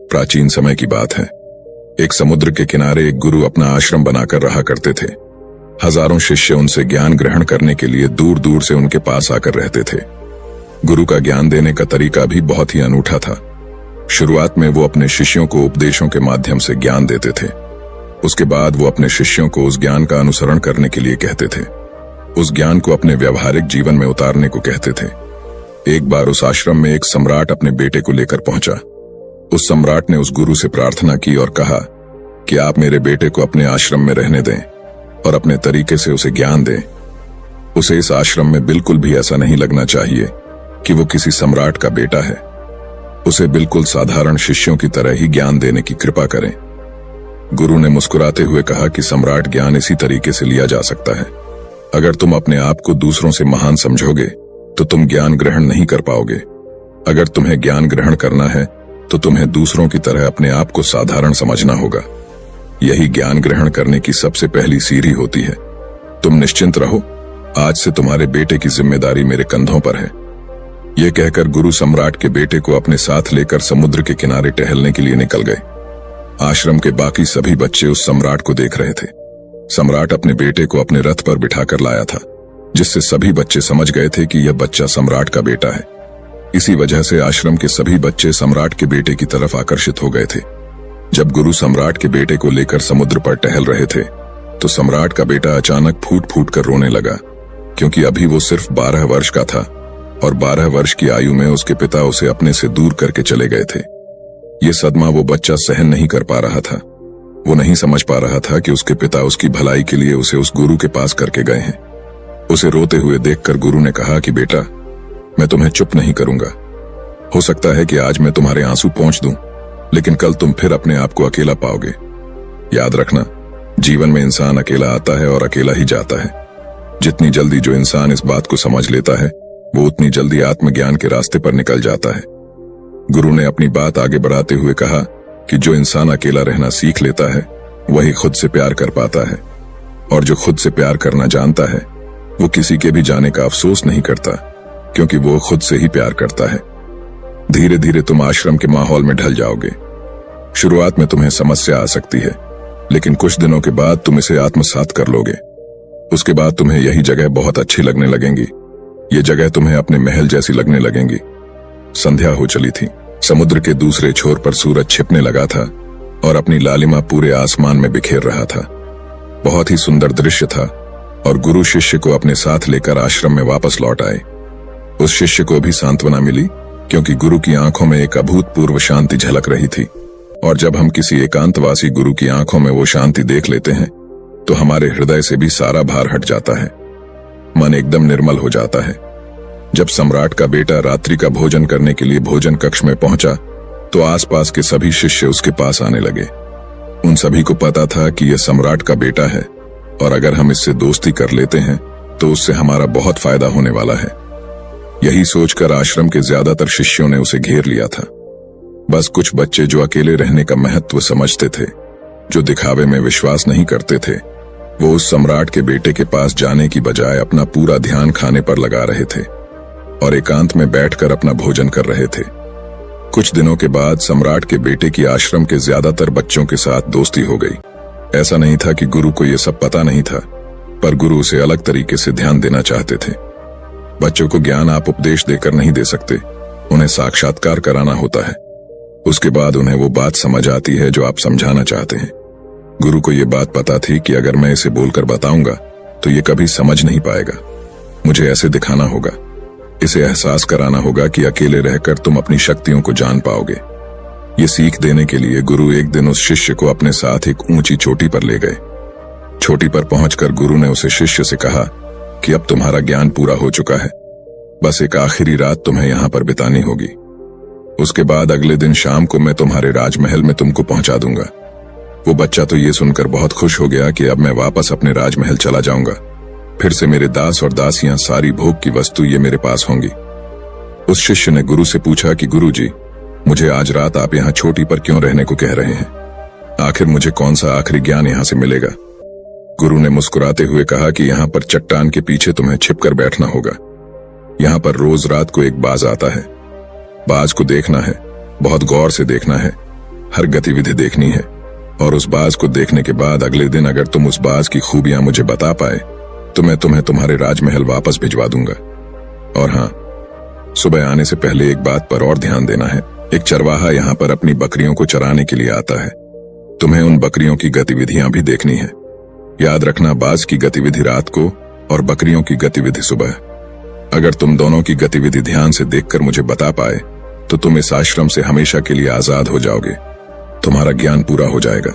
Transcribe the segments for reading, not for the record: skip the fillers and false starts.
प्राचीन समय की बात है। एक समुद्र के किनारे एक गुरु अपना आश्रम बनाकर रहा करते थे। हजारों शिष्य उनसे ज्ञान ग्रहण करने के लिए दूर दूर से उनके पास आकर रहते थे। गुरु का ज्ञान देने का तरीका भी बहुत ही अनूठा था। शुरुआत में वो अपने शिष्यों को उपदेशों के माध्यम से ज्ञान देते थे। उसके बाद वो अपने शिष्यों को उस ज्ञान का अनुसरण करने के लिए कहते थे, उस ज्ञान को अपने व्यावहारिक जीवन में उतारने को कहते थे। एक बार उस आश्रम में एक सम्राट अपने बेटे को लेकर पहुंचा। उस सम्राट ने उस गुरु से प्रार्थना की और कहा कि आप मेरे बेटे को अपने आश्रम में रहने दें और अपने तरीके से उसे ज्ञान दें। उसे इस आश्रम में बिल्कुल भी ऐसा नहीं लगना चाहिए कि वो किसी सम्राट का बेटा है। उसे बिल्कुल साधारण शिष्यों की तरह ही ज्ञान देने की कृपा करें। गुरु ने मुस्कुराते हुए कहा कि सम्राट ज्ञान इसी तरीके से लिया जा सकता है। अगर तुम अपने आप को दूसरों से महान समझोगे तो तुम ज्ञान ग्रहण नहीं कर पाओगे। अगर तुम्हें ज्ञान ग्रहण करना है तो तुम्हें दूसरों की तरह अपने आप को साधारण समझना होगा। यही ज्ञान ग्रहण करने की सबसे पहली सीढ़ी होती है। तुम निश्चिंत रहो, आज से तुम्हारे बेटे की जिम्मेदारी मेरे कंधों पर है। यह कहकर गुरु सम्राट के बेटे को अपने साथ लेकर समुद्र के किनारे टहलने के लिए निकल गए। आश्रम के बाकी सभी बच्चे उस सम्राट को देख रहे थे। सम्राट अपने बेटे को अपने रथ पर बिठाकर लाया था, जिससे सभी बच्चे समझ गए थे कि यह बच्चा सम्राट का बेटा है। इसी वजह से आश्रम के सभी बच्चे सम्राट के बेटे की तरफ आकर्षित हो गए थे। जब गुरु सम्राट के बेटे को लेकर समुद्र पर टहल रहे थे तो सम्राट का बेटा अचानक फूट फूट कर रोने लगा, क्योंकि अभी वो सिर्फ 12 वर्ष का था और 12 वर्ष की आयु में उसके पिता उसे अपने से दूर करके चले गए थे। ये सदमा वो बच्चा सहन नहीं कर पा रहा था। वो नहीं समझ पा रहा था कि उसके पिता उसकी भलाई के लिए उसे उस गुरु के पास करके गए हैं। उसे रोते हुए देखकर गुरु ने कहा कि बेटा, मैं तुम्हें चुप नहीं करूंगा। हो सकता है कि आज मैं तुम्हारे आंसू पोंछ दूं, लेकिन कल तुम फिर अपने आप को अकेला पाओगे। याद रखना, जीवन में इंसान अकेला आता है और अकेला ही जाता है। जितनी जल्दी जो इंसान इस बात को समझ लेता है, वो उतनी जल्दी आत्मज्ञान के रास्ते पर निकल जाता है। गुरु ने अपनी बात आगे बढ़ाते हुए कहा कि जो इंसान अकेला रहना सीख लेता है, वही खुद से प्यार कर पाता है, और जो खुद से प्यार करना जानता है, वो किसी के भी जाने का अफसोस नहीं करता, क्योंकि वो खुद से ही प्यार करता है। धीरे धीरे तुम आश्रम के माहौल में ढल जाओगे। शुरुआत में तुम्हें समस्या आ सकती है, लेकिन कुछ दिनों के बाद तुम इसे आत्मसात कर लोगे। उसके बाद तुम्हें यही जगह बहुत अच्छी लगने लगेंगी। ये जगह तुम्हें अपने महल जैसी लगने लगेंगी। संध्या हो चली थी। समुद्र के दूसरे छोर पर सूरज छिपने लगा था और अपनी लालिमा पूरे आसमान में बिखेर रहा था। बहुत ही सुंदर दृश्य था और गुरु शिष्य को अपने साथ लेकर आश्रम में वापस लौट आए। उस शिष्य को भी सांत्वना मिली, क्योंकि गुरु की आंखों में एक अभूतपूर्व शांति झलक रही थी। और जब हम किसी एकांतवासी गुरु की आंखों में वो शांति देख लेते हैं तो हमारे हृदय से भी सारा भार हट जाता है। मन एकदम निर्मल हो जाता है। जब सम्राट का बेटा रात्रि का भोजन करने के लिए भोजन कक्ष में पहुंचा तो आसपास के सभी शिष्य उसके पास आने लगे। उन सभी को पता था कि यह सम्राट का बेटा है और अगर हम इससे दोस्ती कर लेते हैं तो उससे हमारा बहुत फायदा होने वाला है। यही सोचकर आश्रम के ज्यादातर शिष्यों ने उसे घेर लिया था। बस कुछ बच्चे जो अकेले रहने का महत्व समझते थे, जो दिखावे में विश्वास नहीं करते थे, वो उस सम्राट के बेटे के पास जाने की बजाय अपना पूरा ध्यान खाने पर लगा रहे थे और एकांत में बैठकर अपना भोजन कर रहे थे। कुछ दिनों के बाद सम्राट के बेटे की आश्रम के ज्यादातर बच्चों के साथ दोस्ती हो गई। ऐसा नहीं था कि गुरु को यह सब पता नहीं था, पर गुरु उसे अलग तरीके से ध्यान देना चाहते थे। बच्चों को ज्ञान आप उपदेश देकर नहीं दे सकते, उन्हें साक्षात्कार कराना होता है। उसके बाद उन्हें वो बात समझ आती है जो आप समझाना चाहते हैं। गुरु को ये बात पता थी कि अगर मैं इसे बोलकर बताऊंगा तो ये कभी समझ नहीं पाएगा। मुझे ऐसे दिखाना होगा, इसे एहसास कराना होगा कि अकेले रहकर तुम अपनी शक्तियों को जान पाओगे। ये सीख देने के लिए गुरु एक दिन उस शिष्य को अपने साथ एक ऊंची चोटी पर ले गए। चोटी पर पहुंचकर गुरु ने उसे शिष्य से कहा कि अब तुम्हारा ज्ञान पूरा हो चुका है, बस एक आखिरी रात तुम्हें यहाँ पर बितानी होगी। उसके बाद अगले दिन शाम को मैं तुम्हारे राजमहल में तुमको पहुंचा दूंगा। वो बच्चा तो ये सुनकर बहुत खुश हो गया कि अब मैं वापस अपने राजमहल चला जाऊंगा। फिर से मेरे दास और दासियां, सारी भोग की वस्तु ये मेरे पास होंगी। उस शिष्य ने गुरु से पूछा कि गुरु जी, मुझे आज रात आप यहाँ चोटी पर क्यों रहने को कह रहे हैं? आखिर मुझे कौन सा आखिरी ज्ञान यहाँ से मिलेगा? गुरु ने मुस्कुराते हुए कहा कि यहाँ पर चट्टान के पीछे तुम्हें छिपकर बैठना होगा। यहाँ पर रोज रात को एक बाज आता है। बाज को देखना है, बहुत गौर से देखना है। हर गतिविधि देखनी है, और उस बाज को देखने के बाद अगले दिन अगर तुम उस बाज की खूबियां मुझे बता पाए तो मैं तुम्हें तुम्हारे राजमहल वापस भिजवा दूंगा। और हाँ, सुबह आने से पहले एक बात पर और ध्यान देना है। एक चरवाहा यहाँ पर अपनी बकरियों को चराने के लिए आता है। तुम्हें उन बकरियों की गतिविधियां भी देखनी है। याद रखना, बाज की गतिविधि रात को और बकरियों की गतिविधि सुबह। अगर तुम दोनों की गतिविधि ध्यान से देखकर मुझे बता पाए तो तुम इस आश्रम से हमेशा के लिए आजाद हो जाओगे। तुम्हारा ज्ञान पूरा हो जाएगा।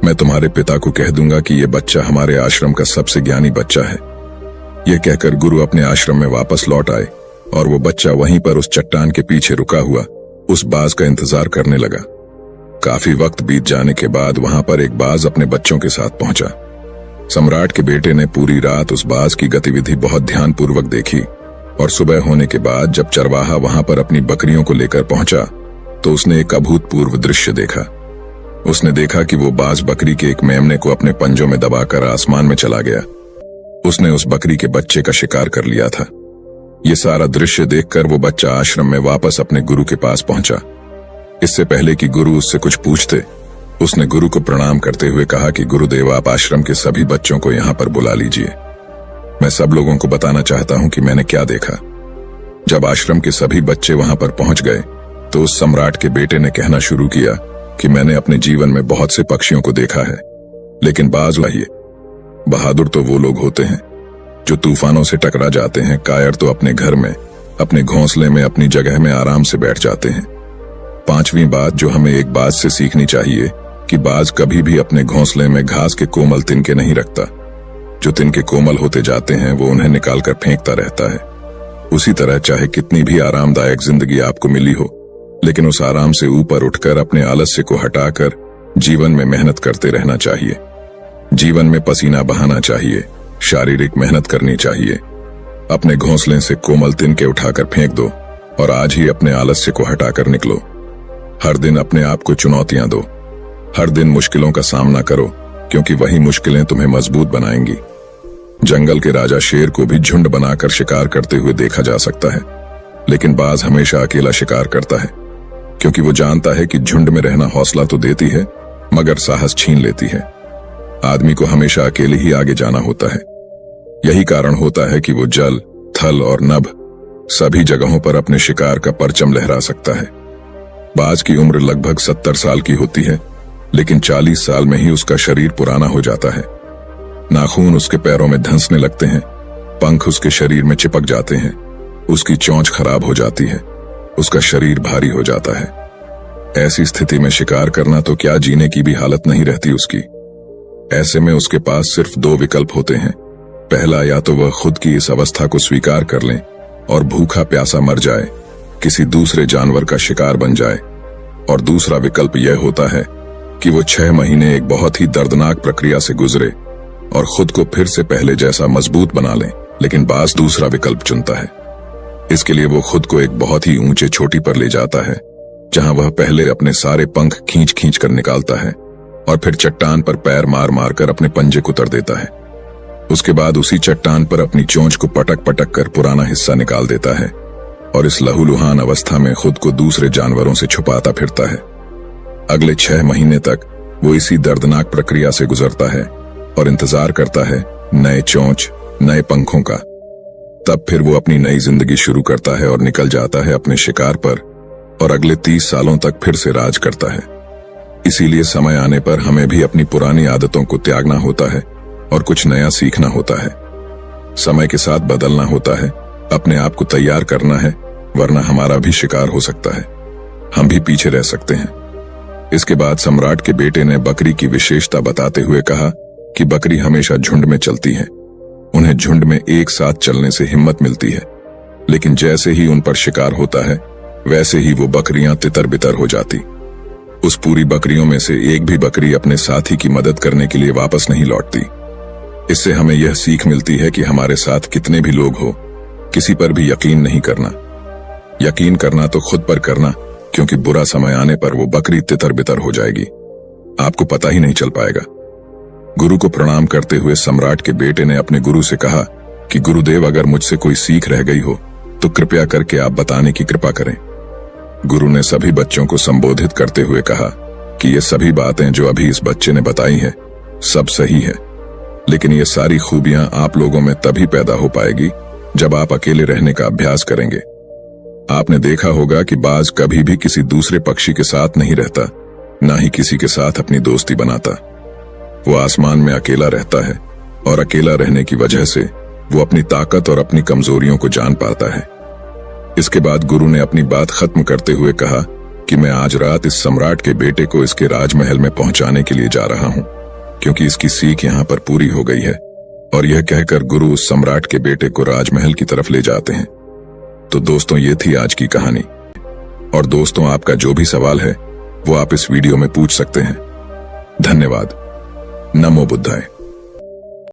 मैं तुम्हारे पिता को कह दूंगा कि यह बच्चा हमारे आश्रम का सबसे ज्ञानी बच्चा है। यह कहकर गुरु अपने आश्रम में वापस लौट आए और वो बच्चा वहीं पर उस चट्टान के पीछे रुका हुआ उस बाज का इंतजार करने लगा। काफी वक्त बीत जाने के बाद वहां पर एक बाज अपने बच्चों के साथ पहुंचा। सम्राट के बेटे ने पूरी रात उस बाज की गतिविधि बहुत ध्यानपूर्वक देखी और सुबह होने के बाद जब चरवाहा वहां पर अपनी बकरियों को लेकर पहुंचा तो उसने एक अभूतपूर्व दृश्य देखा। उसने देखा कि वो बाज बकरी के एक मेमने को अपने पंजों में दबाकर आसमान में चला गया। उसने उस बकरी के बच्चे का शिकार कर लिया था। ये सारा दृश्य देखकर वो बच्चा आश्रम में वापस अपने गुरु के पास पहुंचा। इससे पहले कि गुरु उससे कुछ पूछते, उसने गुरु को प्रणाम करते हुए कहा कि गुरुदेव, आप आश्रम के सभी बच्चों को यहाँ पर बुला लीजिए। मैं सब लोगों को बताना चाहता हूं कि मैंने क्या देखा। जब आश्रम के सभी बच्चे वहां पर पहुंच गए तो उस सम्राट के बेटे ने कहना शुरू किया कि मैंने अपने जीवन में बहुत से पक्षियों को देखा है, लेकिन बाज लाइए। बहादुर तो वो लोग होते हैं जो तूफानों से टकरा जाते हैं। कायर तो अपने घर में, अपने घोंसले में, अपनी जगह में आराम से बैठ जाते हैं। पांचवी बात जो हमें एक बाज से सीखनी चाहिए कि बाज कभी भी अपने घोंसले में घास के कोमल तिनके नहीं रखता। जो तिनके कोमल होते जाते हैं वो उन्हें निकालकर फेंकता रहता है। उसी तरह चाहे कितनी भी आरामदायक जिंदगी आपको मिली हो, लेकिन उस आराम से ऊपर उठकर अपने आलस्य को हटाकर जीवन में मेहनत करते रहना चाहिए। जीवन में पसीना बहाना चाहिए, शारीरिक मेहनत करनी चाहिए। अपने घोंसले से कोमल तिनके उठाकर फेंक दो और आज ही अपने आलस्य को हटाकर निकलो। हर दिन अपने आप को चुनौतियां दो। हर दिन मुश्किलों का सामना करो, क्योंकि वही मुश्किलें तुम्हें मजबूत बनाएंगी। जंगल के राजा शेर को भी झुंड बनाकर शिकार करते हुए देखा जा सकता है, लेकिन बाज हमेशा अकेला शिकार करता है, क्योंकि वो जानता है कि झुंड में रहना हौसला तो देती है मगर साहस छीन लेती है। आदमी को हमेशा अकेले ही आगे जाना होता है। यही कारण होता है कि वो जल, थल और नभ सभी जगहों पर अपने शिकार का परचम लहरा सकता है। बाज की उम्र लगभग 70 साल की होती है, लेकिन 40 साल में ही उसका शरीर पुराना हो जाता है। नाखून उसके पैरों में धंसने लगते हैं, पंख उसके शरीर में चिपक जाते हैं, उसकी चोंच खराब हो जाती है, उसका शरीर भारी हो जाता है। ऐसी स्थिति में शिकार करना तो क्या, जीने की भी हालत नहीं रहती उसकी। ऐसे में उसके पास सिर्फ 2 विकल्प होते हैं। पहला, या तो वह खुद की इस अवस्था को स्वीकार कर लें और भूखा प्यासा मर जाए, किसी दूसरे जानवर का शिकार बन जाए, और दूसरा विकल्प यह होता है कि वो 6 महीने एक बहुत ही दर्दनाक प्रक्रिया से गुजरे और खुद को फिर से पहले जैसा मजबूत बना लें। लेकिन बाज दूसरा विकल्प चुनता है। इसके लिए वो खुद को एक बहुत ही ऊंचे चोटी पर ले जाता है, जहां वह पहले अपने सारे पंख खींच खींच कर निकालता है और फिर चट्टान पर पैर मार मार कर अपने पंजे कुतर देता है। उसके बाद उसी चट्टान पर अपनी चोंच को पटक पटक कर पुराना हिस्सा निकाल देता है और इस लहूलुहान अवस्था में खुद को दूसरे जानवरों से छुपाता फिरता है। अगले 6 महीने तक वो इसी दर्दनाक प्रक्रिया से गुजरता है और इंतजार करता है नए चोंच, नए पंखों का। तब फिर वो अपनी नई जिंदगी शुरू करता है और निकल जाता है अपने शिकार पर और अगले 30 सालों तक फिर से राज करता है। इसीलिए समय आने पर हमें भी अपनी पुरानी आदतों को त्यागना होता है और कुछ नया सीखना होता है। समय के साथ बदलना होता है, अपने आप को तैयार करना है, वरना हमारा भी शिकार हो सकता है, हम भी पीछे रह सकते हैं। इसके बाद सम्राट के बेटे ने बकरी की विशेषता बताते हुए कहा कि बकरी हमेशा झुंड में चलती है। उन्हें झुंड में एक साथ चलने से हिम्मत मिलती है, लेकिन जैसे ही उन पर शिकार होता है वैसे ही वो बकरियां तितर बितर हो जाती। उस पूरी बकरियों में से एक भी बकरी अपने साथी की मदद करने के लिए वापस नहीं लौटती। इससे हमें यह सीख मिलती है कि हमारे साथ कितने भी लोग हो, किसी पर भी यकीन नहीं करना। यकीन करना तो खुद पर करना, क्योंकि बुरा समय आने पर वो बकरी तितर बितर हो जाएगी, आपको पता ही नहीं चल पाएगा। गुरु को प्रणाम करते हुए सम्राट के बेटे ने अपने गुरु से कहा कि गुरुदेव, अगर मुझसे कोई सीख रह गई हो तो कृपया करके आप बताने की कृपा करें। गुरु ने सभी बच्चों को संबोधित करते हुए कहा कि ये सभी बातें जो अभी इस बच्चे ने बताई हैं सब सही है, लेकिन ये सारी खूबियां आप लोगों में तभी पैदा हो पाएगी जब आप अकेले रहने का अभ्यास करेंगे। आपने देखा होगा कि बाज कभी भी किसी दूसरे पक्षी के साथ नहीं रहता, ना ही किसी के साथ अपनी दोस्ती बनाता। वो आसमान में अकेला रहता है और अकेला रहने की वजह से वो अपनी ताकत और अपनी कमजोरियों को जान पाता है। इसके बाद गुरु ने अपनी बात खत्म करते हुए कहा कि मैं आज रात इस सम्राट के बेटे को इसके राजमहल में पहुंचाने के लिए जा रहा हूं, क्योंकि इसकी सीख यहां पर पूरी हो गई है। और यह कहकर गुरु उस सम्राट के बेटे को राजमहल की तरफ ले जाते हैं। तो दोस्तों, ये थी आज की कहानी। और दोस्तों, आपका जो भी सवाल है वो आप इस वीडियो में पूछ सकते हैं। धन्यवाद। नमो बुद्धाय।